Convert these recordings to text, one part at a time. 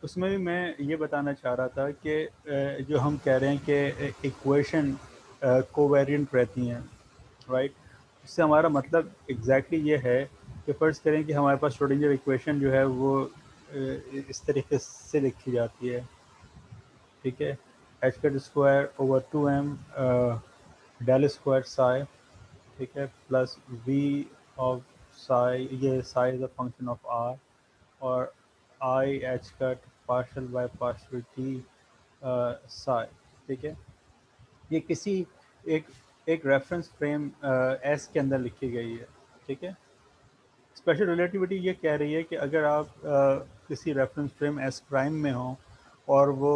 उसमें भी मैं ये बताना चाह रहा था कि जो हम कह रहे हैं कि इक्वेशन कोवेरिएंट रहती हैं, राइट। इससे हमारा मतलब एग्जैक्टली ये है कि फ़र्ज़ करें कि हमारे पास श्रोडिंगर इक्वेशन जो है वो इस तरीके से लिखी जाती है, ठीक है। H cut square over 2m del square psi, ठीक है, प्लस वी ऑफ साई, ये psi is a function of R, और I H cut partial by partial T psi, ठीक है। ये किसी एक एक रेफरेंस फ्रेम एस के अंदर लिखी गई है, ठीक है। स्पेशल रिलेटिविटी ये कह रही है कि अगर आप किसी रेफरेंस फ्रेम एस प्राइम में हो और वो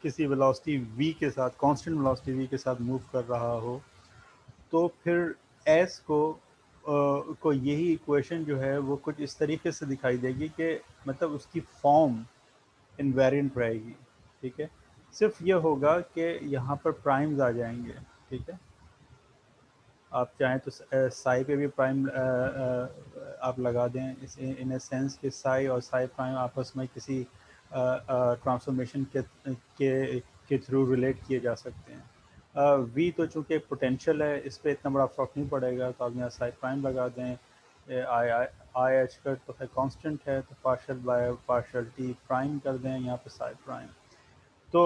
किसी वेलोसिटी v के साथ, कांस्टेंट वेलोसिटी v के साथ मूव कर रहा हो, तो फिर एस को यही इक्वेशन जो है वो कुछ इस तरीके से दिखाई देगी कि मतलब उसकी फॉर्म इनवेरिएंट रहेगी, ठीक है। सिर्फ ये होगा कि यहाँ पर प्राइम्स आ जाएंगे, ठीक है। आप चाहें तो साई पे भी प्राइम आप लगा दें, इस इन ए सेंस कि साई और साई प्राइम आपस में किसी ट्रांसफॉर्मेशन के थ्रू रिलेट किए जा सकते हैं। वी तो चूंकि पोटेंशियल है, इस पर इतना बड़ा फर्क नहीं पड़ेगा, तो आप यहाँ साई प्राइम लगा दें। आई आई आई एच का तो है कांस्टेंट है, तो partial by partial T prime कर दें यहाँ पे साई प्राइम। तो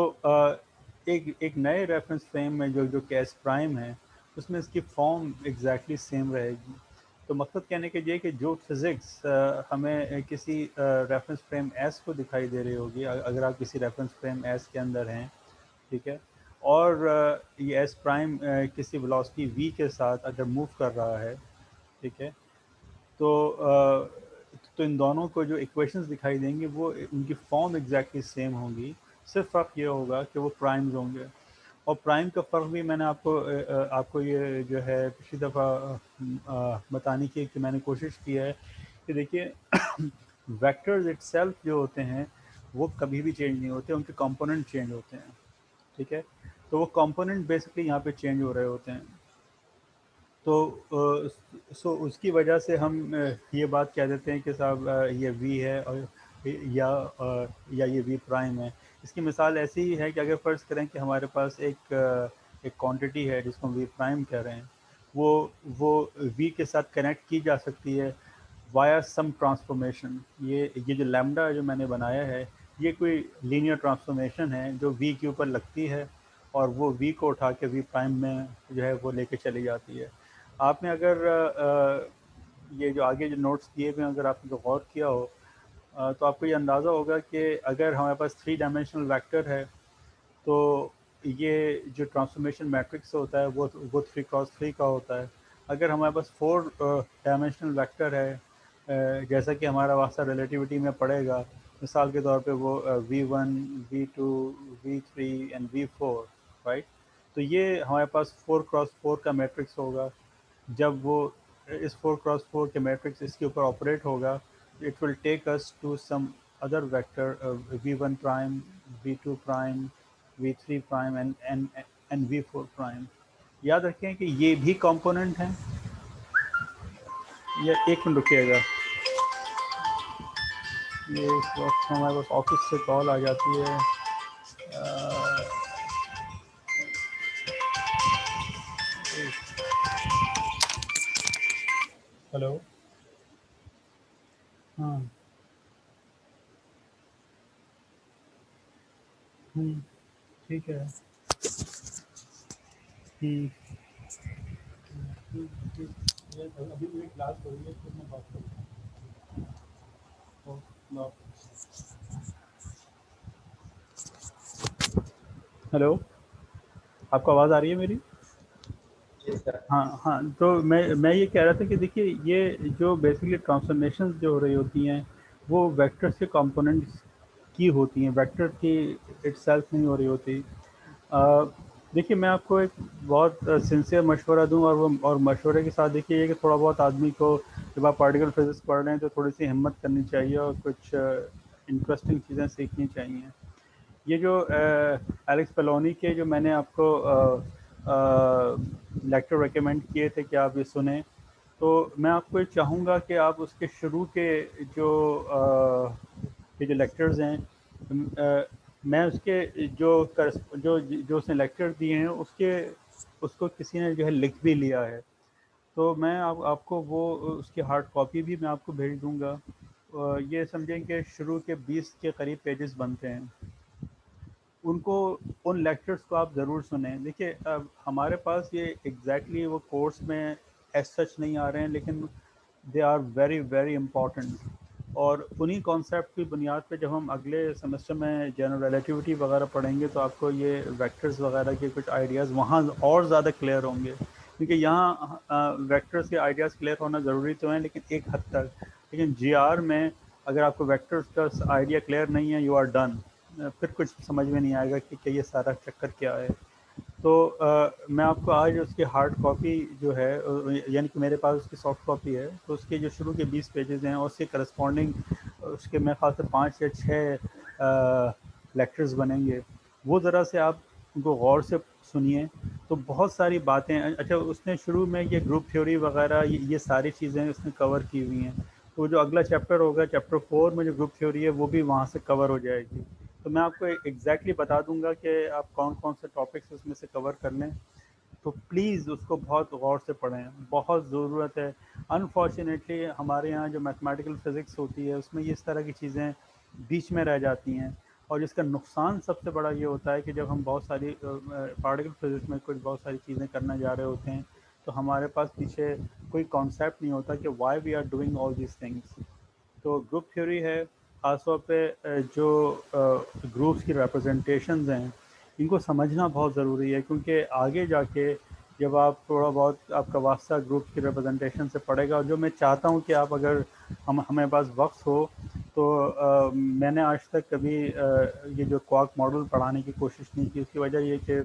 एक एक नए रेफरेंस फ्रेम में जो जो कैस प्राइम है, उसमें इसकी फॉर्म एग्जैक्टली सेम रहेगी। तो मकसद कहने के ये कि जो फिज़िक्स हमें किसी रेफरेंस फ्रेम एस को दिखाई दे रही होगी, अगर आप किसी रेफरेंस फ्रेम एस के अंदर हैं, ठीक है, और ये एस प्राइम किसी वेलोसिटी वी के साथ अगर मूव कर रहा है, ठीक है, तो इन दोनों को जो इक्वेशंस दिखाई देंगी वो उनकी फॉर्म एग्जैक्टली सेम होंगी। सिर्फ फ़र्क ये होगा कि वो प्राइम्स होंगे। और प्राइम का फ़र्क भी मैंने आपको ये जो है पिछली दफ़ा बताने की मैंने कोशिश की है कि देखिए वेक्टर्स इटसेल्फ जो होते हैं वो कभी भी चेंज नहीं होते, उनके कंपोनेंट चेंज होते हैं, ठीक है। तो वो कंपोनेंट बेसिकली यहाँ पे चेंज हो रहे होते हैं। तो उसकी वजह से हम ये बात कह देते हैं कि साहब ये वी है, और या ये वी प्राइम है। इसकी मिसाल ऐसी ही है कि अगर फ़र्ज़ करें कि हमारे पास एक क्वांटिटी है जिसको हम वी प्राइम कह रहे हैं, वो वो वी के साथ कनेक्ट की जा सकती है वाया सम ट्रांसफॉर्मेशन। ये जो लैम्डा जो मैंने बनाया है, ये कोई लीनियर ट्रांसफॉर्मेशन है जो वी के ऊपर लगती है, और वो वी को उठा के वी प्राइम में जो है वो लेके चली जाती है। आपने अगर ये जो आगे जो नोट्स दिए हुए हैं, अगर आपने गौर किया हो, तो आपको ये अंदाज़ा होगा कि अगर हमारे पास 3 डायमेंशनल वेक्टर है, तो ये जो ट्रांसफॉर्मेशन मैट्रिक्स होता है वो 3 क्रॉस 3 का होता है। अगर हमारे पास 4 डायमेंशनल वेक्टर है, जैसा कि हमारा वास्ता रिलेटिविटी में पड़ेगा, मिसाल के तौर पे वो v1 v2 v3 and v4, right. तो ये हमारे पास 4 क्रॉस 4 का मैट्रिक्स होगा। जब वो इस 4 क्रॉस 4 के मैट्रिक्स इसके ऊपर ऑपरेट होगा, it will take us to some other vector v1 prime, v2 prime, v3 prime and v4 prime. याद रखें कि ये भी कंपोनेंट हैं। ये एक मिनट रुकिएगा, ये इस वक्त हमारे पास ऑफिस से कॉल आ जाती है। हेलो। हाँ। ठीक है। हम्म, ये अभी मेरी क्लास हो रही है, फिर मैं बात करता हूँ। हेलो, आपको आवाज़ आ रही है मेरी? हाँ हाँ, तो मैं ये कह रहा था कि देखिए ये जो बेसिकली ट्रांसफॉर्मेशंस जो हो रही होती हैं वो वेक्टर्स के कंपोनेंट्स की होती हैं, वेक्टर की इटसेल्फ नहीं हो रही होती। अ, देखिए मैं आपको एक बहुत सिंसियर मशवरा दूं, और मशवरे के साथ देखिए ये कि थोड़ा बहुत आदमी को जब आप पार्टिकल फिजिक्स पढ़ रहे हैं तो थोड़ी सी हिम्मत करनी चाहिए और कुछ इंटरेस्टिंग चीज़ें सीखनी चाहिए। ये जो एलेक्स पेलोनी के जो मैंने आपको लेक्चर रेकमेंड किए थे कि आप ये सुने, तो मैं आपको चाहूँगा कि आप उसके शुरू के जो ये जो लेक्चर्स हैं मैं उसके जो उसने लेक्चर दिए हैं उसको किसी ने जो है लिख भी लिया है, तो मैं आपको वो उसकी हार्ड कॉपी भी मैं आपको भेज दूंगा। ये समझें कि शुरू के 20 के करीब पेजेस बनते हैं, उनको उन लेक्चर्स को आप ज़रूर सुने। देखिए अब हमारे पास ये एग्जैक्टली वो कोर्स में एज सच नहीं आ रहे हैं, लेकिन they are very very important. और उन्हीं कॉन्सेप्ट की बुनियाद पे जब हम अगले सेमेस्टर में जनरल रिलेटिविटी वगैरह पढ़ेंगे तो आपको ये वेक्टर्स वगैरह के कुछ आइडियाज़ वहाँ और ज़्यादा क्लियर होंगे, क्योंकि यहाँ वेक्टर्स के आइडियाज़ क्लियर होना ज़रूरी तो है लेकिन एक हद तक। लेकिन जीआर में अगर आपको वेक्टर्स का आइडिया क्लियर नहीं है, यू आर डन। फिर कुछ समझ में नहीं आएगा कि ये सारा चक्कर क्या है। तो मैं आपको आज उसकी हार्ड कॉपी जो है, यानी कि मेरे पास उसकी सॉफ्ट कॉपी है, तो उसके जो शुरू के 20 पेजेस हैं और उसके करस्पॉन्डिंग उसके मेरे ख्याल से 5 या 6 लेक्चर्स बनेंगे, वो ज़रा से आप उनको गौर से सुनिए। तो बहुत सारी बातें, अच्छा उसने शुरू में ये ग्रुप थ्योरी वगैरह ये सारी चीज़ें उसने कवर की हुई हैं, तो जो अगला चैप्टर होगा चैप्टर 4 में जो ग्रुप थ्योरी है वो भी वहाँ से कवर हो जाएगी। तो मैं आपको एग्जैक्टली बता दूंगा कि आप कौन कौन से टॉपिक्स उसमें से कवर कर लें। तो प्लीज़ उसको बहुत गौर से पढ़ें, बहुत ज़रूरत है। अनफॉर्चुनेटली हमारे यहाँ जो मैथमेटिकल फिज़िक्स होती है उसमें इस तरह की चीज़ें बीच में रह जाती हैं, और जिसका नुकसान सबसे बड़ा ये होता है कि जब हम बहुत सारी पार्टिकल फिज़िक्स में कुछ बहुत सारी चीज़ें करने जा रहे होते हैं तो हमारे पास पीछे कोई कॉन्सेप्ट नहीं होता कि why we are doing all these things. तो ग्रुप थ्योरी है, ख़ासतौर पे जो ग्रुप्स की रिप्रेजेंटेशंस हैं इनको समझना बहुत ज़रूरी है, क्योंकि आगे जाके जब आप थोड़ा बहुत आपका वास्ता ग्रुप की रिप्रेजेंटेशन से पड़ेगा, और जो मैं चाहता हूँ कि आप अगर हमें पास वक्त हो तो मैंने आज तक कभी ये जो क्वार्क मॉडल पढ़ाने की कोशिश नहीं की। उसकी वजह ये कि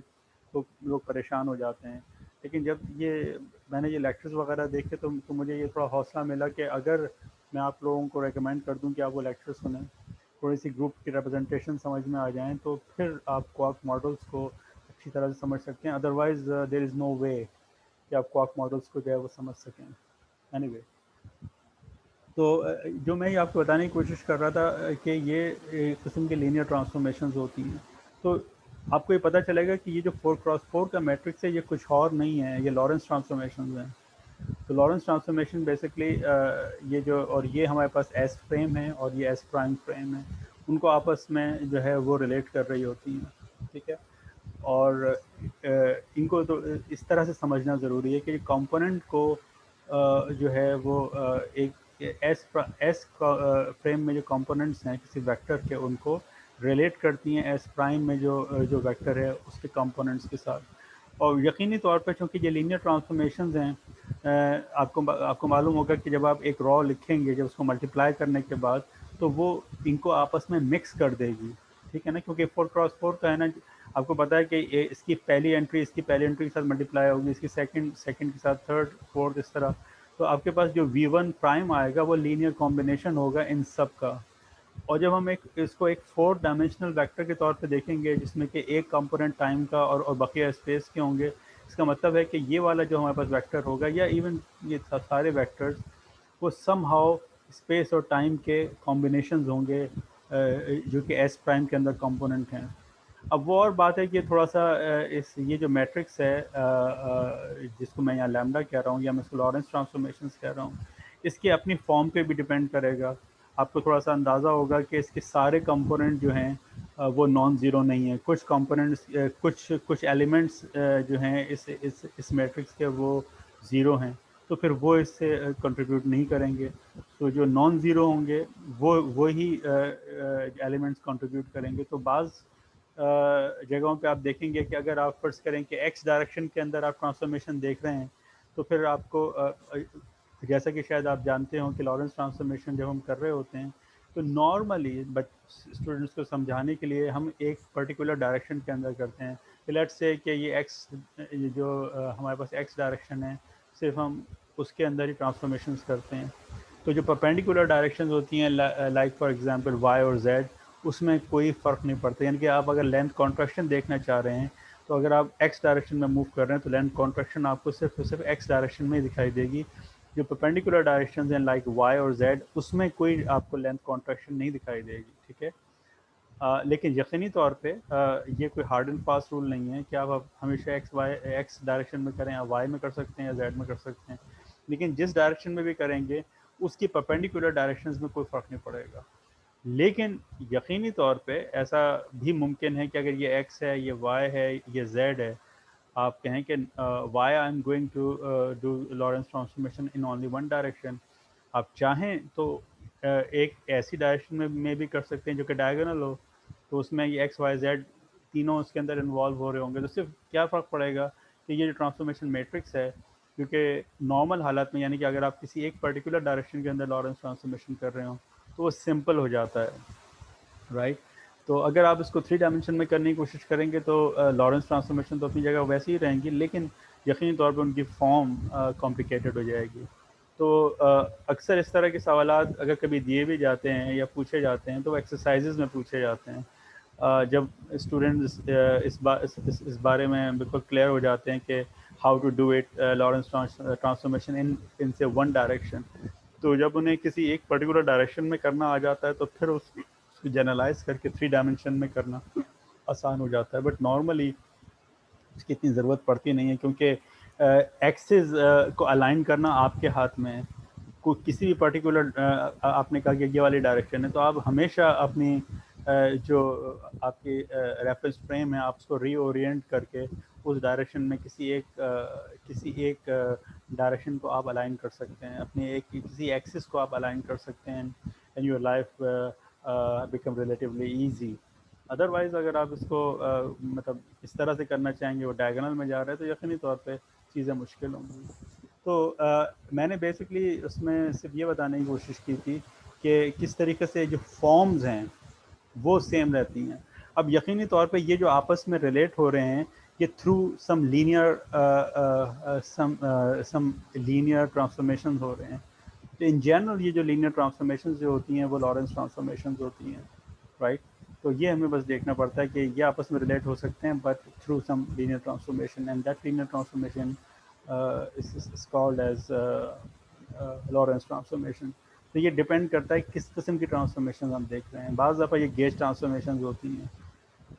तो लोग परेशान हो जाते हैं। लेकिन जब ये मैंने ये लेक्चर्स वगैरह देखे तो मुझे ये थोड़ा हौसला मिला कि अगर मैं आप लोगों को रेकमेंड कर दूं कि आप वो लेक्चर सुनें, थोड़ी सी ग्रुप की रिप्रेजेंटेशन समझ में आ जाएं, तो फिर आप क्वार्क मॉडल्स को अच्छी तरह से समझ सकते हैं। अदरवाइज़ देयर इज़ नो वे कि आप क्वार्क मॉडल्स को जो है वो समझ सकें। एनीवे, तो जो मैं ये आपको बताने की कोशिश कर रहा था कि ये एक किस्म की लीनियर ट्रांसफॉर्मेशंस होती हैं। तो आपको ये पता चलेगा कि ये जो 4x4 का मैट्रिक्स है ये कुछ और नहीं है, ये लॉरेंस ट्रांसफॉर्मेशंस हैं। तो लॉरेंस ट्रांसफॉर्मेशन बेसिकली ये जो, और ये हमारे पास एस फ्रेम है और ये एस प्राइम फ्रेम है, उनको आपस में जो है वो रिलेट कर रही होती हैं। ठीक है, और इनको तो इस तरह से समझना ज़रूरी है कि कंपोनेंट को जो है वो एक एस फ्रेम में जो कंपोनेंट्स हैं किसी वेक्टर के, उनको रिलेट करती हैं एस प्राइम में जो वेक्टर है उसके कंपोनेंट्स के साथ। और यकीनी तौर पर चूँकि ये लीनियर ट्रांसफॉर्मेशंस हैं, आपको मालूम होगा कि जब आप एक रॉ लिखेंगे, जब उसको मल्टीप्लाई करने के बाद, तो वो इनको आपस में मिक्स कर देगी। ठीक है ना, क्योंकि 4x4 का है ना, आपको पता है कि इसकी पहली एंट्री के साथ मल्टीप्लाई होगी, इसकी सेकंड के साथ, थर्ड फोर्थ, इस तरह। तो आपके पास जो V1 प्राइम आएगा वो लीनियर कॉम्बिनेशन होगा इन सब का। और जब हम इसको एक 4 डायमेंशनल वेक्टर के तौर पे देखेंगे जिसमें कि एक कंपोनेंट टाइम का और बाकी स्पेस के होंगे, इसका मतलब है कि ये वाला जो हमारे पास वेक्टर होगा, या इवन ये सारे वेक्टर्स, वो सम हाउ स्पेस और टाइम के कॉम्बिनेशंस होंगे, जो कि एस प्राइम के अंदर कंपोनेंट हैं। अब वो और बात है कि थोड़ा सा इस ये जो मैट्रिक्स है जिसको मैं यहाँ लैम्डा कह रहा हूँ या मैं इसको लॉरेंस ट्रांसफॉर्मेशंस कह रहा हूँ, इसके अपनी फॉर्म पे भी डिपेंड करेगा। आपको थोड़ा सा अंदाज़ा होगा कि इसके सारे कंपोनेंट जो हैं वो नॉन ज़ीरो नहीं है। कुछ कंपोनेंट्स, कुछ कुछ एलिमेंट्स जो हैं इस मैट्रिक्स के वो ज़ीरो हैं, तो फिर वो इससे कंट्रीब्यूट नहीं करेंगे। तो जो नॉन ज़ीरो होंगे वो ही एलिमेंट्स कंट्रीब्यूट करेंगे। तो बाज़ जगहों पे आप देखेंगे कि अगर आप फर्ज करें कि एक्स डायरेक्शन के अंदर आप ट्रांसफॉर्मेशन देख रहे हैं, तो फिर आपको जैसा कि शायद आप जानते हो कि लॉरेंस ट्रांसफॉर्मेशन जब हम कर रहे होते हैं तो नॉर्मली बट स्टूडेंट्स को समझाने के लिए हम एक पर्टिकुलर डायरेक्शन के अंदर करते हैं। लेट्स से कि ये एक्स, ये जो हमारे पास एक्स डायरेक्शन है, सिर्फ हम उसके अंदर ही ट्रांसफॉर्मेशंस करते हैं। तो जो परपेंडिकुलर डायरेक्शंस होती हैं, लाइक फॉर एग्जांपल वाई और जेड, उसमें कोई फ़र्क नहीं पड़ता। यानी कि आप अगर लेंथ कॉन्ट्रैक्शन देखना चाह रहे हैं, तो अगर आप एक्स डायरेक्शन में मूव कर रहे हैं तो लेंथ कॉन्ट्रैक्शन आपको सिर्फ और सिर्फ एक्स डायरेक्शन में ही दिखाई देगी। जो परपेंडिकुलर डायरेक्शंस हैं लाइक वाई और जेड, उसमें कोई आपको लेंथ कॉन्ट्रैक्शन नहीं दिखाई देगी। ठीक है, लेकिन यकीनी तौर पे ये कोई हार्ड एंड फास्ट रूल नहीं है कि आप हमेशा एक्स डायरेक्शन में करें, आप वाई में कर सकते हैं या जेड में कर सकते हैं, लेकिन जिस डायरेक्शन में भी करेंगे उसकी परपेंडिकुलर डायरेक्शंस में कोई फ़र्क नहीं पड़ेगा। लेकिन यकीनी तौर पे ऐसा भी मुमकिन है कि अगर ये एक्स है, ये वाई है, ये जेड है, आप कहें कि why I am going to do Lorentz transformation in only one direction, आप चाहें तो एक ऐसी डायरेक्शन में भी कर सकते हैं जो कि डायगोनल हो, तो उसमें ये एक्स वाई जेड तीनों उसके अंदर इन्वॉल्व हो रहे होंगे, तो सिर्फ क्या फ़र्क पड़ेगा कि ये जो ट्रांसफॉर्मेशन मैट्रिक्स है, क्योंकि नॉर्मल हालात में यानी कि अगर आप किसी एक पर्टिकुलर डायरेक्शन के अंदर लॉरेंस ट्रांसफॉर्मेशन कर रहे हो तो वो सिंपल हो जाता है, राइट। तो अगर आप इसको थ्री डायमेंशन में करने की कोशिश करेंगे तो लॉरेंस ट्रांसफॉर्मेशन तो अपनी जगह वैसे ही रहेंगी, लेकिन यकीनी तौर पर उनकी फॉर्म कॉम्प्लिकेटेड हो जाएगी। तो अक्सर इस तरह के सवालात अगर कभी दिए भी जाते हैं या पूछे जाते हैं तो वो एक्सरसाइजेज में पूछे जाते हैं। जब स्टूडेंट्स इस बारे में बिल्कुल क्लियर हो जाते हैं कि how to do it Lorentz transformation in से वन डायरेक्शन, तो जब उन्हें किसी एक पर्टिकुलर डायरेक्शन में करना आ जाता है तो फिर उसको जनरलाइज करके थ्री डायमेंशन में करना आसान हो जाता है। बट नॉर्मली इसकी इतनी ज़रूरत पड़ती नहीं है, क्योंकि एक्सिस को अलाइन करना आपके हाथ में है। कोई किसी भी पर्टिकुलर आपने कहा कि ये वाली डायरेक्शन है, तो आप हमेशा अपनी जो आपकी रेफरेंस फ्रेम है आप उसको रीओरिएंट करके उस डायरेक्शन में किसी एक डायरेक्शन को आप अलाइन कर सकते हैं, अपने एक किसी एक्सिस को आप अलाइन कर सकते हैं, and your life become relatively easy. Otherwise अगर आप इसको मतलब इस तरह से करना चाहेंगे, वो डायगोनल में जा रहा है, तो यकीनी तौर पे चीज़ें मुश्किल होंगी। तो मैंने बेसिकली उसमें सिर्फ ये बताने की कोशिश की थी कि किस तरीके से जो फॉर्म्स हैं वो सेम रहती हैं। अब यकीनी तौर पे ये जो आपस में रिलेट हो रहे हैं ये थ्रू सम लीनियर ट्रांसफॉर्मेशन हो रहे हैं। तो इन जनरल ये जो लीनियर ट्रांसफॉर्मेशन जो होती हैं वो लॉरेंस ट्रांसफॉर्मेशन होती हैं, राइट। तो ये हमें बस देखना पड़ता है कि ये आपस में रिलेट हो सकते हैं but through some linear transformation, and that linear transformation is called as Lorentz transformation. तो ये डिपेंड करता है किस किस्म की ट्रांसफॉर्मेशन हम देख रहे हैं। बाज़ दफ़ा ये गेज ट्रांसफॉर्मेशन होती हैं,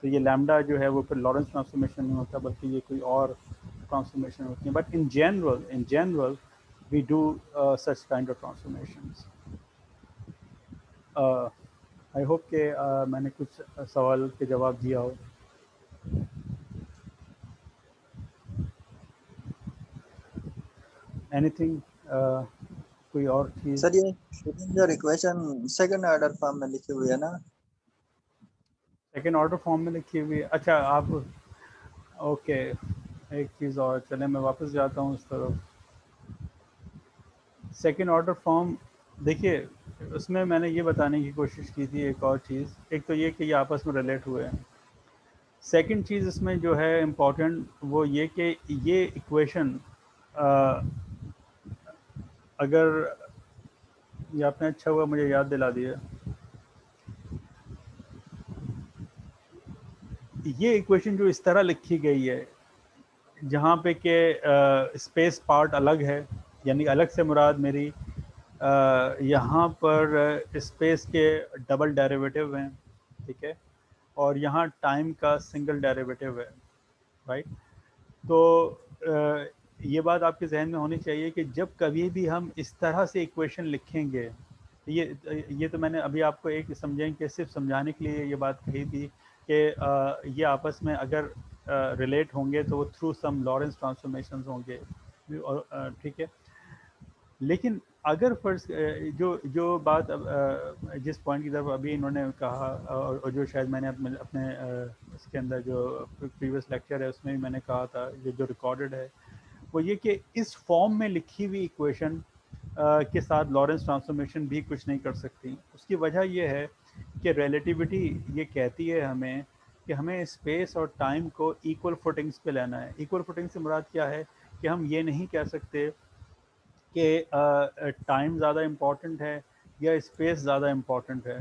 तो ये लैम्डा जो है वो फिर लॉरेंस ट्रांसफॉर्मेशन नहीं होता बल्कि ये कोई और ट्रांसफॉर्मेशन होती है। But in general we do such kind of transformations. I hope कि मैंने कुछ सवाल के जवाब दिया हो। एनीथिंग, कोई और चीज़? सर ये Schrodinger equation second order form में लिखी हुई है ना? सेकेंड ऑर्डर फॉर्म में लिखी हुई है? अच्छा, आप ओके। एक चीज़ और, चले मैं वापस जाता हूँ उस तरफ। सेकेंड ऑर्डर फॉर्म, देखिए उसमें मैंने ये बताने की कोशिश की थी एक और चीज़। एक तो ये कि ये आपस में रिलेट हुए हैं। सेकंड चीज़ इसमें जो है इम्पॉर्टेंट वो ये कि ये इक्वेशन अगर ये आपने अच्छा हुआ मुझे याद दिला दिया, ये इक्वेशन जो इस तरह लिखी गई है जहाँ पे कि स्पेस पार्ट अलग है, यानी अलग से मुराद मेरी यहाँ पर स्पेस के डबल डेरिवेटिव हैं, ठीक है, और यहाँ टाइम का सिंगल डेरिवेटिव है, राइट। तो ये बात आपके जहन में होनी चाहिए कि जब कभी भी हम इस तरह से इक्वेशन लिखेंगे, ये तो मैंने अभी आपको एक समझें कि सिर्फ समझाने के लिए ये बात कही थी कि ये आपस में अगर रिलेट होंगे तो वो थ्रू सम लॉरेंस ट्रांसफॉर्मेशंस होंगे, और ठीक है। लेकिन अगर फर्स्ट जो जो बात जिस पॉइंट की तरफ अभी इन्होंने कहा, और जो शायद मैंने अपने इसके अंदर जो प्रीवियस लेक्चर है उसमें भी मैंने कहा था, ये जो रिकॉर्डेड है वो ये कि इस फॉर्म में लिखी हुई इक्वेशन के साथ लॉरेंस ट्रांसफॉर्मेशन भी कुछ नहीं कर सकती। उसकी वजह यह है कि रिलेटिविटी ये कहती है हमें कि हमें स्पेस और टाइम को इक्वल फुटिंग्स पे लेना है। इक्वल फुटिंग से मुराद क्या है कि हम ये नहीं कह सकते कि टाइम ज़्यादा इम्पॉर्टेंट है या स्पेस ज़्यादा इम्पॉर्टेंट है।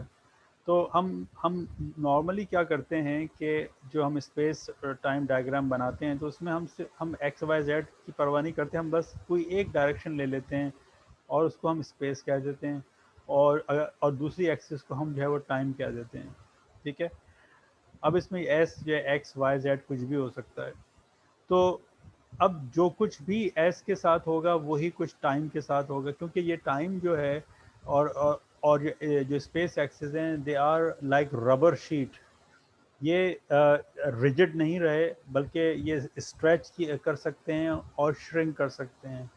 तो हम नॉर्मली क्या करते हैं कि जो हम स्पेस टाइम डायग्राम बनाते हैं तो उसमें हम एक्स वाई जेड की परवाह नहीं करते, हम बस कोई एक डायरेक्शन ले लेते हैं और उसको हम स्पेस कह देते हैं, और दूसरी एक्सिस को हम जो है वो टाइम कह देते हैं, ठीक है। अब इसमें एस या एक्स वाई जेड कुछ भी हो सकता है। तो अब जो कुछ भी एस के साथ होगा वही कुछ टाइम के साथ होगा, क्योंकि ये टाइम जो है और जो स्पेस एक्सिस हैं they are like rubber sheet. ये रिजिड नहीं रहे बल्कि ये स्ट्रेच कर सकते हैं और श्रिंक कर सकते हैं।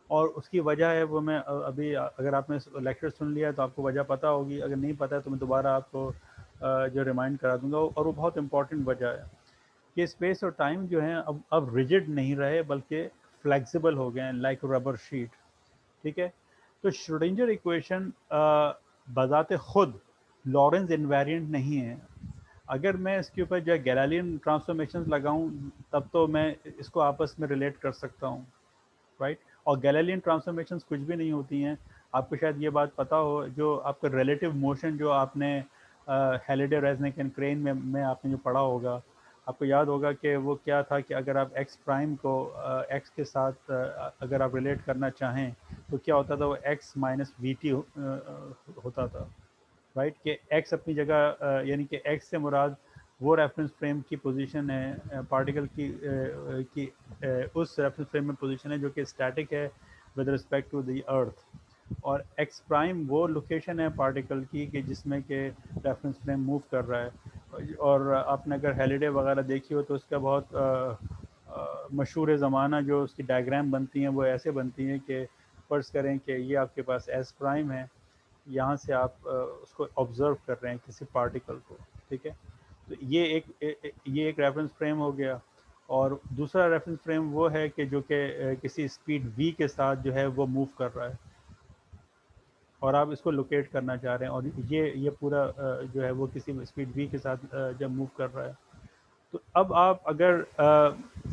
और उसकी वजह है वो मैं अभी अगर आपने लेक्चर सुन लिया तो आपको वजह पता होगी, अगर नहीं पता है तो मैं दोबारा आपको जो रिमाइंड करा दूंगा, और वो बहुत इंपॉर्टेंट वजह है कि स्पेस और टाइम जो है अब रिजिड नहीं रहे बल्कि फ्लेक्सिबल हो गए हैं लाइक रबर शीट। ठीक है। तो श्रोडिंगर इक्वेशन बजाते खुद लॉरेंस इनवेरिएंट नहीं है। अगर मैं इसके ऊपर जो गैलीलियन ट्रांसफॉर्मेशन लगाऊं तब तो मैं इसको आपस में रिलेट कर सकता हूं, राइट। और गैलीलियन ट्रांसफॉर्मेशंस कुछ भी नहीं होती हैं। आपको शायद ये बात पता हो, जो आपका रिलेटिव मोशन जो आपने हेलिडे रेजनिक एंड क्रेन में आपने जो पढ़ा होगा, आपको याद होगा कि वो क्या था कि अगर आप एक्स प्राइम को एक्स के साथ अगर आप रिलेट करना चाहें तो क्या होता था, वो एक्स माइनस वी टी होता था, राइट। कि एक्स अपनी जगह यानी कि एक्स से मुराद वो रेफरेंस फ्रेम की पोजीशन है पार्टिकल की उस रेफरेंस फ्रेम में पोजीशन है जो कि स्टैटिक है with respect to the earth. और एक्स प्राइम वो लोकेशन है पार्टिकल की कि जिसमें कि रेफरेंस फ्रेम मूव कर रहा है। और आपने अगर हेलिडे वगैरह देखी हो तो उसका बहुत मशहूर ज़माना जो उसकी डायग्राम बनती हैं वो ऐसे बनती हैं कि फ़र्ज़ करें कि ये आपके पास एस प्राइम है, यहाँ से आप उसको ऑब्ज़र्व कर रहे हैं किसी पार्टिकल को। ठीक है। तो ये एक रेफरेंस फ्रेम हो गया। और दूसरा रेफरेंस फ्रेम वो है कि जो कि किसी स्पीड v के साथ जो है वो मूव कर रहा है और आप इसको लोकेट करना चाह रहे हैं, और ये पूरा जो है वो किसी स्पीड v के साथ जब मूव कर रहा है। तो अब आप अगर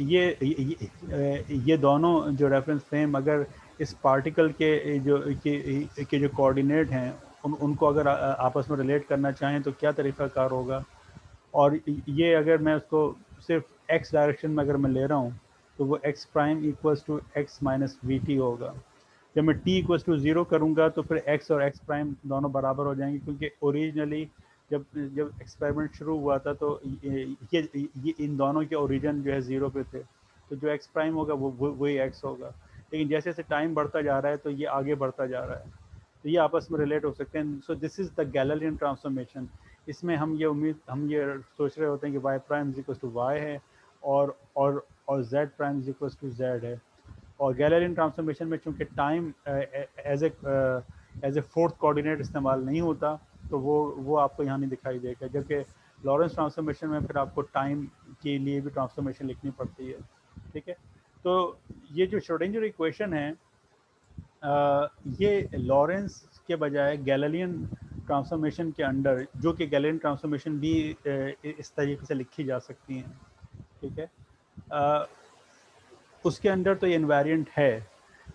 ये दोनों जो रेफरेंस फ्रेम अगर इस पार्टिकल के जो कोऑर्डिनेट हैं उनको अगर आपस में रिलेट करना चाहें तो क्या तरीक़ाकार होगा। और ये अगर मैं उसको सिर्फ एक्स डायरेक्शन में अगर मैं ले रहा हूँ तो वो x prime equals to x minus v t होगा। जब मैं टी इक्वल्स टू ज़ीरो करूँगा तो फिर एक्स और एक्स प्राइम दोनों बराबर हो जाएंगे, क्योंकि ओरिजिनली जब जब एक्सपेरिमेंट शुरू हुआ था तो ये इन दोनों के ओरिजिन जो है ज़ीरो पे थे, तो जो एक्स प्राइम होगा वो वही एक्स होगा। लेकिन जैसे जैसे टाइम बढ़ता जा रहा है तो ये आगे बढ़ता जा रहा है, तो ये आपस में रिलेट हो सकते हैं। So this is the Galilean transformation. इसमें हम ये सोच रहे होते हैं कि y prime is equal to y है और z prime is equal to z है। और गैलीलियन ट्रांसफॉर्मेशन में चूंकि time as a fourth coordinate इस्तेमाल नहीं होता तो वो आपको यहाँ नहीं दिखाई देगा, जबकि लॉरेंस ट्रांसफॉर्मेशन में फिर आपको टाइम के लिए भी ट्रांसफॉर्मेशन लिखनी पड़ती है। ठीक है। तो ये जो श्रोडिंगर इक्वेशन है ये लॉरेंस के बजाय गैलीलियन ट्रांसफॉर्मेशन के अंडर, जो कि गैलीलियन ट्रांसफॉर्मेशन भी इस तरीके से लिखी जा सकती हैं। ठीक है। उसके अंडर तो ये इन्वेरिएंट है,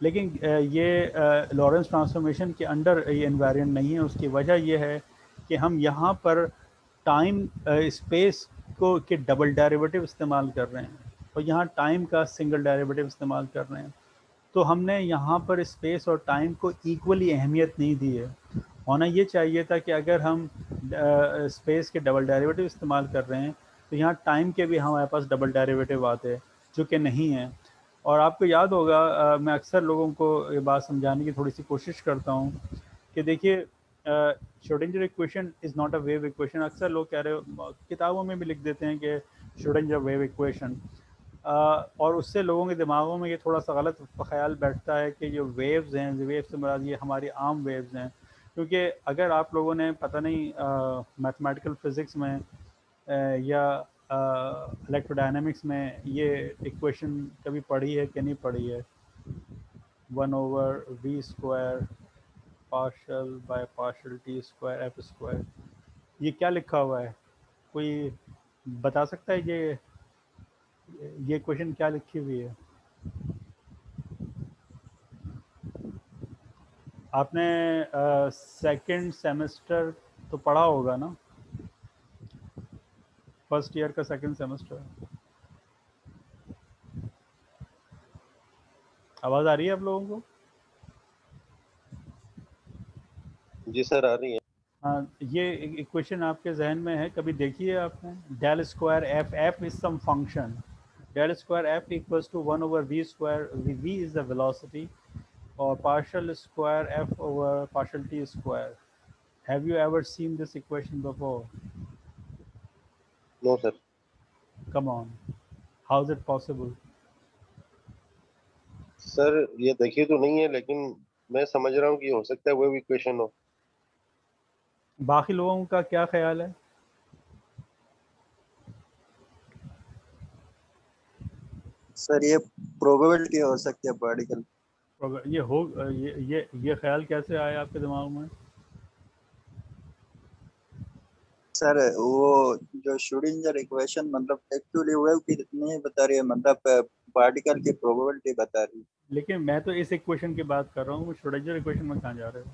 लेकिन ये लॉरेंस ट्रांसफॉर्मेशन के अंडर ये इन्वेरिएंट नहीं है। उसकी वजह ये है कि हम यहाँ पर टाइम स्पेस को के डबल डेरिवेटिव इस्तेमाल कर रहे हैं और यहाँ टाइम का सिंगल डेरिवेटिव इस्तेमाल कर रहे हैं। तो हमने यहाँ पर स्पेस और टाइम को इक्वली अहमियत नहीं दी है। होना ये चाहिए था कि अगर हम स्पेस के डबल डेरिवेटिव इस्तेमाल कर रहे हैं तो यहाँ टाइम के भी हमारे पास डबल डेरिवेटिव आते, जो कि नहीं है। और आपको याद होगा मैं अक्सर लोगों को ये बात समझाने की थोड़ी सी कोशिश करता हूँ कि देखिए Schrodinger equation is not a wave equation. अक्सर लोग कह रहे हो किताबों में भी लिख देते हैं कि श्रोडिंगर वेव इक्वेशन, और उससे लोगों के दिमागों में ये थोड़ा सा गलत ख्याल बैठता है कि जो वेव्स हैं, वेव्स से मुराद ये हमारी आम वेव्स हैं। क्योंकि अगर आप लोगों ने पता नहीं मैथमेटिकल फिज़िक्स में या इलेक्ट्रोडायनेमिक्स में ये इक्वेशन कभी पढ़ी है कि नहीं पढ़ी है, 1/v² partial by partial T square F square, ये क्या लिखा हुआ है? कोई बता सकता है ये क्वेश्चन क्या लिखी हुई है? आपने सेकंड सेमेस्टर तो पढ़ा होगा ना, फर्स्ट ईयर का सेकंड सेमेस्टर। आवाज़ आ रही है आप लोगों को? जी सर, आ रही है। ये इक्वेशन आपके जहन में है, कभी देखी है आपने? Del square f, f is some function, del square f equals to 1/v², v is the velocity, और partial square f over partial t square. Have you ever seen this equation before? No sir. Come on, how is it possible? Sir ये देखी तो नहीं है, लेकिन मैं समझ रहा हूँ कि हो सकता है वो इक्वेशन हो। बाकी लोगों का क्या ख्याल है? सर ये प्रोबेबिलिटी हो सकती है पार्टिकल। ये हो ये ख्याल कैसे आया आपके दिमाग में? सर वो जो श्रोडिंगर इक्वेशन मतलब एक्चुअली वेव की नहीं बता रही है, मतलब पार्टिकल की प्रोबेबिलिटी बता रही है। लेकिन मैं तो इस इक्वेशन की बात कर रहा हूँ, श्रोडिंगर इक्वेशन में कहाँ जा रहे हो?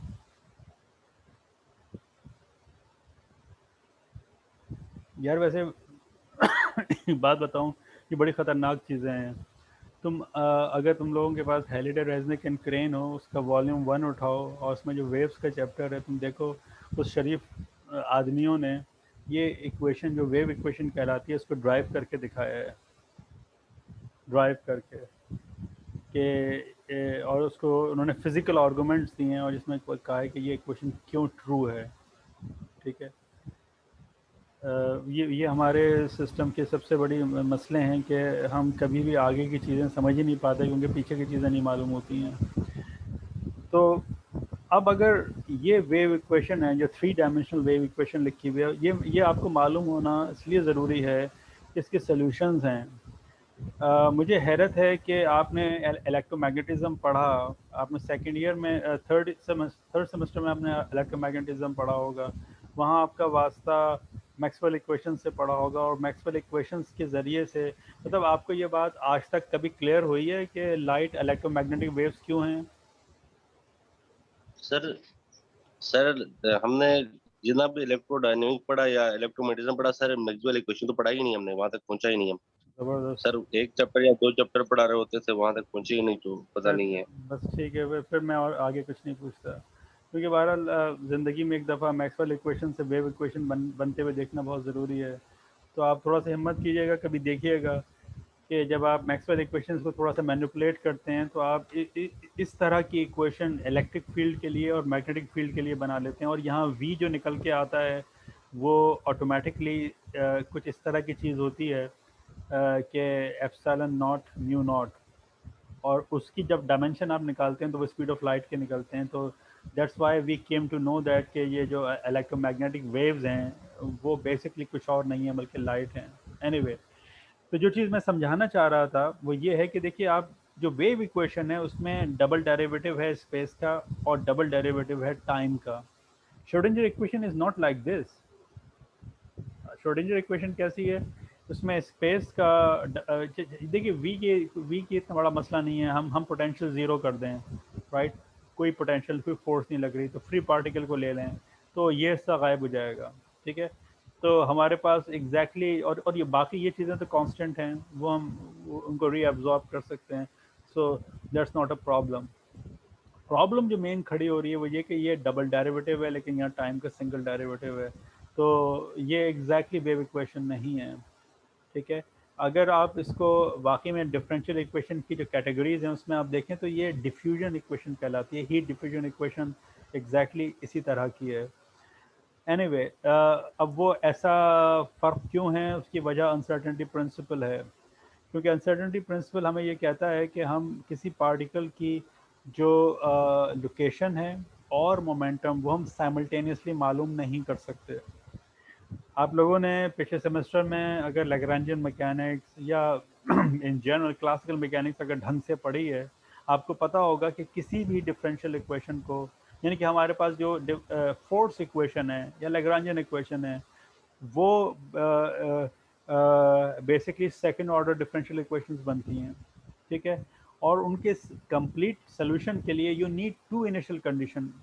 यार वैसे बात बताऊं, ये बड़ी ख़तरनाक चीज़ें हैं। अगर तुम लोगों के पास हेलिडे रेजनिक एंड क्रेन हो, उसका वॉल्यूम 1 उठाओ और उसमें जो वेव्स का चैप्टर है, तुम देखो उस शरीफ आदमियों ने ये इक्वेशन जो वेव इक्वेशन कहलाती है उसको ड्राइव करके दिखाया है, ड्राइव करके और उसको उन्होंने फिजिकल आर्गूमेंट्स दिए हैं और जिसमें कहा है कि ये इक्वेशन क्यों ट्रू है। ठीक है, ये हमारे सिस्टम के सबसे बड़ी मसले हैं कि हम कभी भी आगे की चीज़ें समझ ही नहीं पाते क्योंकि पीछे की चीज़ें नहीं मालूम होती हैं। तो अब अगर ये वेव इक्वेशन है, जो 3 डायमेंशनल वेव इक्वेशन लिखी हुई है, ये आपको मालूम होना इसलिए ज़रूरी है कि इसके सॉल्यूशंस हैं। मुझे हैरत है कि आपने इलेक्ट्रोमैग्नेटिज्म पढ़ा, आपने सेकेंड ईयर में थर्ड सेमेस्टर में आपने इलेक्ट्रोमैग्नेटिज्म पढ़ा होगा, वहाँ आपका वास्ता मैक्सवेल इक्वेशन से पढ़ा होगा, और मैक्सवेल इक्वेशंस के ज़रिए से मतलब आपको ये बात आज तक कभी क्लियर हुई है कि लाइट इलेक्ट्रोमैग्नेटिक वेव्स क्यों हैं? सर सर हमने जितना भी इलेक्ट्रोडायनेमिक पढ़ा या इलेक्ट्रोमैग्नेटिज्म पढ़ा, सर मैक्सवेल इक्वेशन तो पढ़ा ही नहीं हमने, वहां तक पहुंचा ही नहीं हम। ज़बरदस्त। सर एक चैप्टर या दो चैप्टर पढ़ा रहे होते थे, वहां तक पहुंचे ही नहीं, तो पता फिर नहीं है। बस ठीक है, फिर मैं और आगे कुछ नहीं पूछता, क्योंकि बहरहाल ज़िंदगी में एक दफ़ा मैक्सवेल इक्वेशन से वेव इक्वेशन बनते हुए देखना बहुत ज़रूरी है। तो आप थोड़ा सा हिम्मत कीजिएगा, कभी देखिएगा कि जब आप मैक्सवेल इक्वेशंस को थोड़ा सा मैनिपुलेट करते हैं तो आप इस तरह की इक्वेशन इलेक्ट्रिक फील्ड के लिए और मैग्नेटिक फील्ड के लिए बना लेते हैं, और यहाँ वी जो निकल के आता है वो ऑटोमेटिकली कुछ इस तरह की चीज़ होती है कि एप्सिलॉन नॉट म्यू नॉट, और उसकी जब डायमेंशन आप निकालते हैं तो वो स्पीड ऑफ लाइट के निकलते हैं। तो that's why we came to know that कि ये जो इलेक्ट्रोमैग्नेटिक वेव्स हैं वो बेसिकली कुछ और नहीं है बल्कि लाइट हैं। एनीवे, तो जो चीज़ मैं समझाना चाह रहा था वो ये है कि देखिए, आप जो वेव इक्वेशन है उसमें डबल डेरिवेटिव है स्पेस का और डबल डेरिवेटिव है टाइम का। Schrodinger equation is not like this. Schrodinger equation कैसी है? उसमें स्पेस का देखिए, वी की इतना बड़ा मसला नहीं है, हम पोटेंशियल ज़ीरो कर दें, राइट, कोई पोटेंशियल कोई फोर्स नहीं लग रही, तो फ्री पार्टिकल को ले लें तो ये हिस्सा गायब हो जाएगा। ठीक है, तो हमारे पास एग्जैक्टली और ये बाकी ये चीज़ें तो कांस्टेंट हैं, उनको रीअब्जॉर्ब कर सकते हैं। So that's not a problem. Problem जो मेन खड़ी हो रही है वो ये कि ये डबल डेरिवेटिव है लेकिन यहाँ टाइम का सिंगल डेरिवेटिव है, तो ये एग्जैक्टली वेव इक्वेशन नहीं है। ठीक है, अगर आप इसको वाकई में डिफरेंशियल इक्वेशन की जो कैटेगरीज हैं उसमें आप देखें तो ये डिफ्यूजन इक्वेशन कहलाती है, हीट डिफ्यूजन इक्वेशन एग्जैक्टली इसी तरह की है। एनीवे, अब वो ऐसा फ़र्क क्यों है, उसकी वजह अनसर्टेनिटी प्रिंसिपल है, क्योंकि अनसर्टेनिटी प्रिंसिपल हमें ये कहता है कि हम किसी पार्टिकल की जो लोकेशन है और मोमेंटम वो हम साइमल्टेनियसली मालूम नहीं कर सकते। आप लोगों ने पिछले सेमेस्टर में अगर लैग्रैंजियन मैकेनिक्स या इन जनरल क्लासिकल मैकेनिक्स अगर ढंग से पढ़ी है, आपको पता होगा कि किसी भी डिफरेंशियल इक्वेशन को, यानी कि हमारे पास जो फोर्स इक्वेशन है या लैग्रैंजियन इक्वेशन है, वो basically second order differential equations बनती हैं। ठीक है, और उनके कंप्लीट सोल्यूशन के लिए you need to initial condition,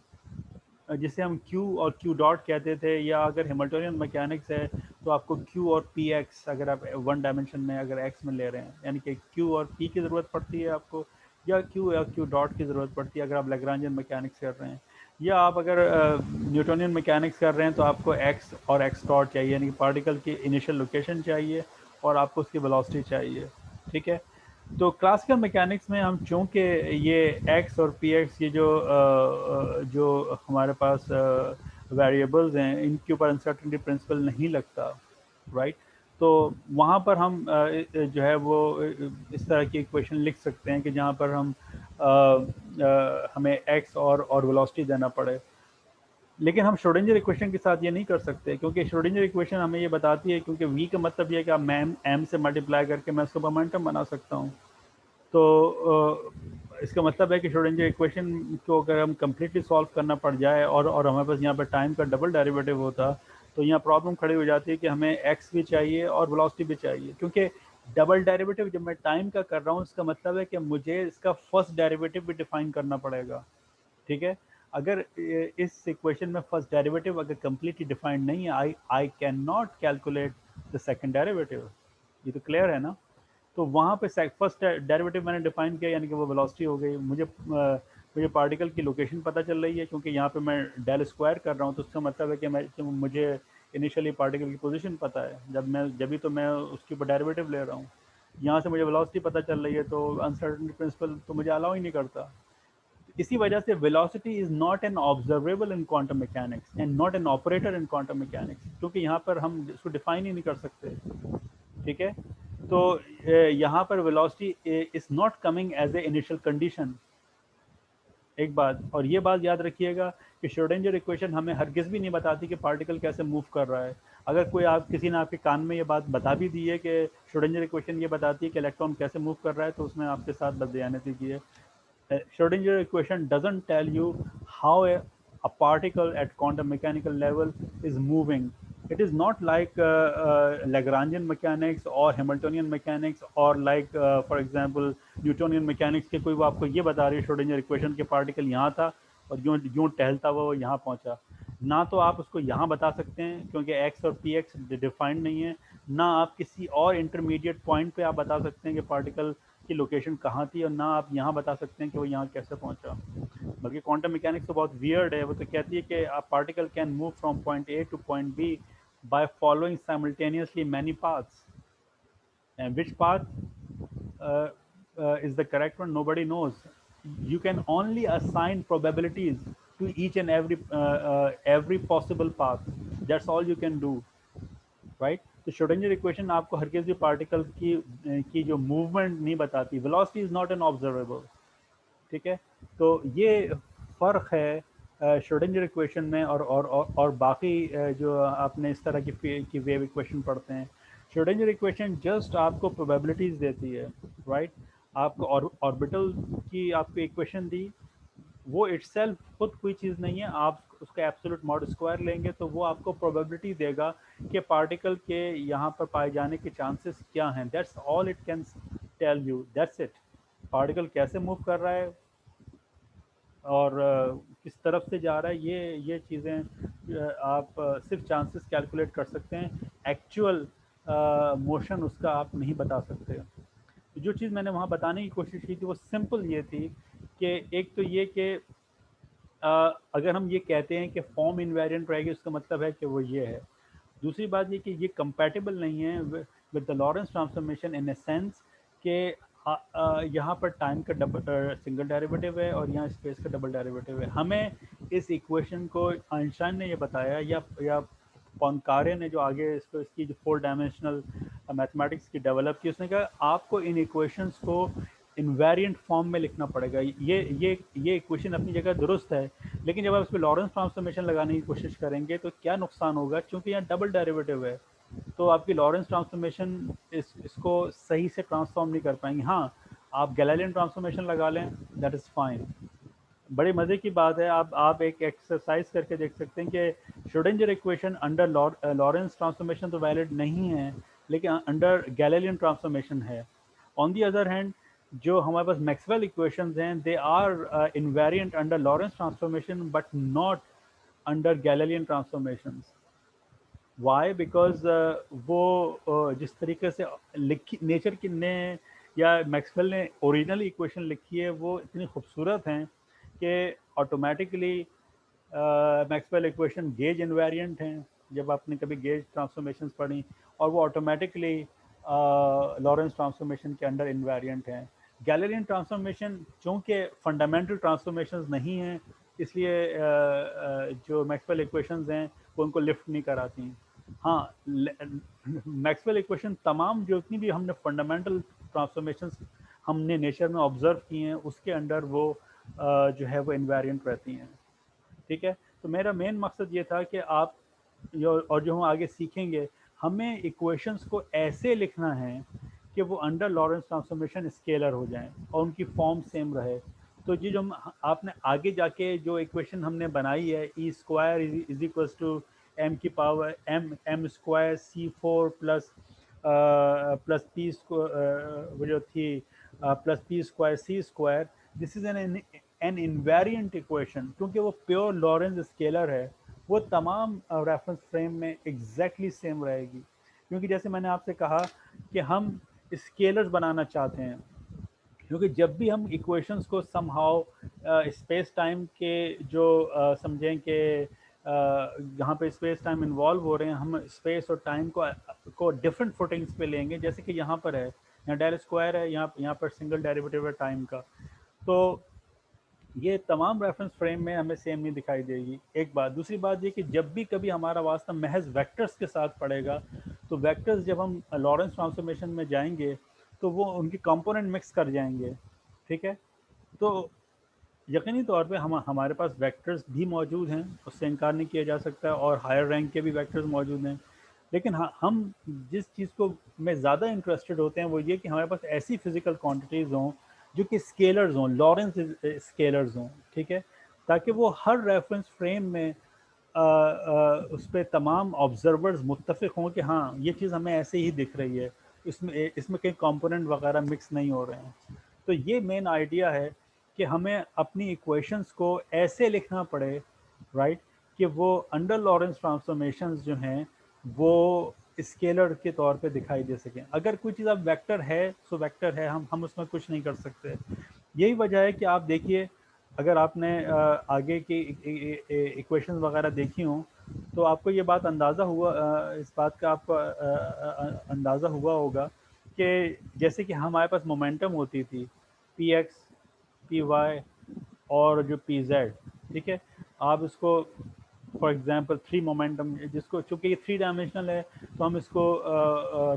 जिसे हम Q और Q डॉट कहते थे, या अगर हैमिल्टनियन मैकेनिक्स है तो आपको Q और Px, अगर आप वन डायमेंशन में अगर x में ले रहे हैं, यानी कि Q और P की ज़रूरत पड़ती है आपको, या Q डॉट की ज़रूरत पड़ती है अगर आप लैग्रांजियन मैकेनिक्स कर रहे हैं। या आप अगर न्यूटोनियन मैकेनिक्स कर रहे हैं तो आपको एक्स और एक्स डॉट चाहिए, यानी कि पार्टिकल की इनिशियल लोकेशन चाहिए और आपको उसकी वेलोसिटी चाहिए, ठीक है। तो क्लासिकल मैकेनिक्स में हम चूँकि ये एक्स और पी एक्स ये जो हमारे पास वेरिएबल्स हैं, इनके ऊपर अनसर्टेनिटी प्रिंसिपल नहीं लगता, राइट। तो वहाँ पर हम जो है वो इस तरह की इक्वेशन लिख सकते हैं कि जहाँ पर हम हमें एक्स और वेलोसिटी देना पड़े। लेकिन हम श्रोडिंगर इक्वेशन के साथ ये नहीं कर सकते, क्योंकि श्रोडिंगर इक्वेशन हमें ये बताती है, क्योंकि v का मतलब ये है कि आप m से मल्टीप्लाई करके मैं उसको मोमेंटम बना सकता हूँ। तो इसका मतलब है कि श्रोडिंगर इक्वेशन को अगर हम कम्प्लीटली सॉल्व करना पड़ जाए और हमारे पास यहाँ पर टाइम का डबल डेरिवेटिव होता, तो यहाँ प्रॉब्लम खड़ी हो जाती है कि हमें एक्स भी चाहिए और वेलोसिटी भी चाहिए, क्योंकि डबल डेरिवेटिव जब मैं टाइम का कर रहा हूँ इसका मतलब है कि मुझे इसका फर्स्ट डेरिवेटिव भी डिफाइन करना पड़ेगा, ठीक है। अगर इस इक्वेशन में फर्स्ट डेरिवेटिव अगर कम्प्लीटली डिफाइंड नहीं है, I can not calculate the second derivative. ये तो क्लियर है ना। तो वहाँ पे फर्स्ट डेरिवेटिव मैंने डिफाइन किया, यानी कि वो वेलोसिटी हो गई। मुझे पार्टिकल की लोकेशन पता चल रही है, क्योंकि यहाँ पे मैं डेल स्क्वायर कर रहा हूँ, तो उसका मतलब है कि मुझे इनिशियली पार्टिकल की पोजीशन पता है, जब भी तो मैं उसके ऊपर डेरिवेटिव ले रहा हूँ। यहाँ से मुझे वेलोसिटी पता चल रही है, तो अनसर्टेनिटी प्रिंसिपल तो मुझे अलाउ ही नहीं करता। इसी वजह से velocity is not an observable in quantum mechanics and not an operator in quantum mechanics, क्योंकि यहाँ पर हम इसको डिफाइन ही नहीं कर सकते, ठीक है। तो यहाँ पर velocity is not coming as a initial condition, एक बात। और ये बात याद रखिएगा कि श्रोडिंगर इक्वेशन हमें हरगिज़ भी नहीं बताती कि पार्टिकल कैसे मूव कर रहा है। अगर कोई किसी ने आपके कान में ये बात बता भी दी है कि श्रोडिंगर इक्वेशन ये बताती है कि इलेक्ट्रॉन कैसे मूव कर रहा है, तो उसने आपके साथ बददयानती की है। Schrodinger equation doesn't tell you how a particle at quantum mechanical level is moving. It is not like Lagrangian mechanics or Hamiltonian mechanics or like for example Newtonian mechanics के कोई वो आपको ये बता रही है Schrodinger equation के particle यहाँ था और यूँ टहलता हुआ वो यहाँ पहुँचा। ना तो आप उसको यहाँ बता सकते हैं क्योंकि x और px डिफाइंड नहीं है, ना आप किसी और इंटरमीडिएट पॉइंट पे आप बता सकते हैं कि पार्टिकल की लोकेशन कहाँ थी, और ना आप यहाँ बता सकते हैं कि वो यहाँ कैसे पहुँचा। बल्कि क्वांटम मैकेनिक्स तो बहुत वियर्ड है। वो तो कहती है कि a particle can move from point A to point B by following simultaneously many paths, and which path is the correct one nobody knows. You can only assign probabilities to each and every possible path. That's all you can do, right. तो Schrodinger equation आपको हर किसी particle की जो movement नहीं बताती। Velocity is not an observable, ठीक है। तो ये फ़र्क है श्रोडिंगर इक्वेशन में और बाकी जो आपने इस तरह की वेव इक्वेशन पढ़ते हैं। श्रोडिंगर इक्वेशन जस्ट आपको प्रोबेबिलिटीज़ देती है, राइट। आपको ऑर्बिटल की आपको इक्वेशन दी, वो इटसेल्फ खुद कोई चीज़ नहीं है। आप उसका एब्सोल्यूट मॉड स्क्वायर लेंगे तो वो आपको प्रोबेबिलिटी देगा कि पार्टिकल के यहाँ पर पाए जाने के चांसेस क्या हैं। That's all it can tell you, that's it. Particle कैसे मूव कर रहा है और किस तरफ से जा रहा है, ये चीज़ें आप सिर्फ चांसेस कैलकुलेट कर सकते हैं। एक्चुअल मोशन उसका आप नहीं बता सकते। जो चीज़ मैंने वहाँ बताने की कोशिश की थी वो सिंपल ये थी कि एक तो ये कि अगर हम ये कहते हैं कि फॉर्म इनवेरिएंट रहेगी, उसका मतलब है कि वो ये है। दूसरी बात ये कि ये कंपैटिबल नहीं है with the Lawrence transformation in a sense कि यहाँ पर टाइम का सिंगल डेरिवेटिव है और यहाँ स्पेस का डबल डेरिवेटिव है। हमें इस इक्वेशन को आइंस्टाइन ने ये बताया या पोनकारे ने जो आगे इसकी जो 4 डायमेंशनल मैथमेटिक्स की डेवलप की, उसने कहा आपको इन इक्वेशंस को इनवेरिएंट फॉर्म में लिखना पड़ेगा। ये इक्वेशन अपनी जगह दुरुस्त है, लेकिन जब आप इस पर लॉरेंस ट्रांसफॉर्मेशन लगाने की कोशिश करेंगे तो क्या नुकसान होगा, क्योंकि यहाँ डबल डेरिवेटिव है तो आपकी लॉरेंस ट्रांसफॉर्मेशन इसको सही से ट्रांसफॉर्म नहीं कर पाएंगे। हाँ, आप गैलीलियन ट्रांसफॉर्मेशन लगा लें, दैट इज़ फाइन। बड़े मज़े की बात है, आप एक एक्सरसाइज करके देख सकते हैं कि Schrodinger equation under Lorentz transformation तो वैलिड नहीं है, लेकिन अंडर गैलीलियन ट्रांसफॉर्मेशन है। ऑन दी अदर हैंड जो हमारे पास मैक्सवेल इक्वेशंस हैं, they are invariant under Lorentz transformation but not under Galilean transformations. Why? Because वो जिस तरीके से लिखी नेचर की ने या मैक्सवेल ने ओरिजिनल इक्वेशन लिखी है वो इतनी खूबसूरत हैं कि automatically Maxwell equation gauge invariant हैं, जब आपने कभी गेज ट्रांसफॉर्मेशंस पढ़ी, और वो ऑटोमेटिकली लॉरेंस ट्रांसफॉर्मेशन के अंडर इनवेरिएंट हैं। गैलेरियन ट्रांसफॉर्मेशन चूँकि फंडामेंटल ट्रांसफॉर्मेशंस नहीं हैं, इसलिए जो मैक्सवेल इक्वेशंस हैं वो उनको लिफ्ट नहीं कराती। हाँ, मैक्सवेल इक्वेशन तमाम जो इतनी भी हमने फंडामेंटल ट्रांसफॉर्मेशंस हमने नेचर में ऑब्जर्व किए हैं, उसके अंडर वो जो है वो इन्वेरिएंट रहती हैं। ठीक है, तो मेरा मेन मकसद ये था कि आप जो हम आगे सीखेंगे, हमें इक्वेशंस को ऐसे लिखना है कि वो अंडर लॉरेंस ट्रांसफॉर्मेशन स्केलर हो जाएं और उनकी फॉर्म सेम रहे। तो ये जो आपने आगे जाके जो इक्वेशन हमने बनाई है, E square is equals to M की power M square C four plus P वो जो थी plus P square C square, this is an invariant equation, क्योंकि वो प्योर लॉरेंस स्केलर है, वो तमाम रेफरेंस फ्रेम में एग्जैक्टली सेम रहेगी। क्योंकि जैसे मैंने आपसे कहा कि हम स्केलर्स बनाना चाहते हैं, क्योंकि जब भी हम इक्वेशंस को समहाउ स्पेस टाइम के जो समझें कि यहाँ पे स्पेस टाइम इन्वॉल्व हो रहे हैं, हम स्पेस और टाइम को डिफरेंट फुटिंग्स पे लेंगे, जैसे कि यहाँ पर है, यहाँ डेल स्क्वायर है, यहाँ पर सिंगल डेरिवेटिव है टाइम का, तो ये तमाम रेफरेंस फ्रेम में हमें सेम नहीं दिखाई देगी। एक बात, दूसरी बात ये कि जब भी कभी हमारा वास्ता महज वेक्टर्स के साथ पड़ेगा, तो वेक्टर्स जब हम लॉरेंस ट्रांसफॉर्मेशन में जाएंगे तो वो उनकी कंपोनेंट मिक्स कर जाएंगे। ठीक है, तो यकीनी तौर पे हमारे पास वेक्टर्स भी मौजूद हैं, उससे इनकार नहीं किया जा सकता, और हायर रैंक के भी वेक्टर्स मौजूद हैं। लेकिन हाँ, हम जिस चीज़ को में ज़्यादा इंटरेस्टेड होते हैं वो ये कि हमारे पास ऐसी फिज़िकल क्वांटिटीज़ हों जो कि स्केलर्स हों, लॉरेंस स्केलर्स हों। ठीक है, ताकि वो हर रेफरेंस फ्रेम में उस पर तमाम ऑब्जर्वर्स मुत्तफ़िक हों कि हाँ, ये चीज़ हमें ऐसे ही दिख रही है, इसमें कई कंपोनेंट वगैरह मिक्स नहीं हो रहे हैं। तो ये मेन आइडिया है कि हमें अपनी इक्वेशंस को ऐसे लिखना पड़े, राइट, कि वो अंडर लॉरेंस ट्रांसफॉर्मेशंस जो हैं वो स्केलर के तौर पे दिखाई दे सकें। अगर कोई चीज़ अब वेक्टर है सो वेक्टर है, हम उसमें कुछ नहीं कर सकते। यही वजह है कि आप देखिए, अगर आपने आगे की इक्वेशंस वगैरह देखी हों तो आपको ये बात अंदाज़ा हुआ, इस बात का आपको अंदाज़ा हुआ होगा कि जैसे कि हमारे पास मोमेंटम होती थी पी एक्स, पी वाई और जो पी जेड। ठीक है, आप इसको फॉर एग्जांपल थ्री मोमेंटम, जिसको चूँकि ये थ्री डायमेंशनल है तो हम इसको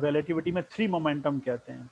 रिलेटिविटी में थ्री मोमेंटम कहते हैं।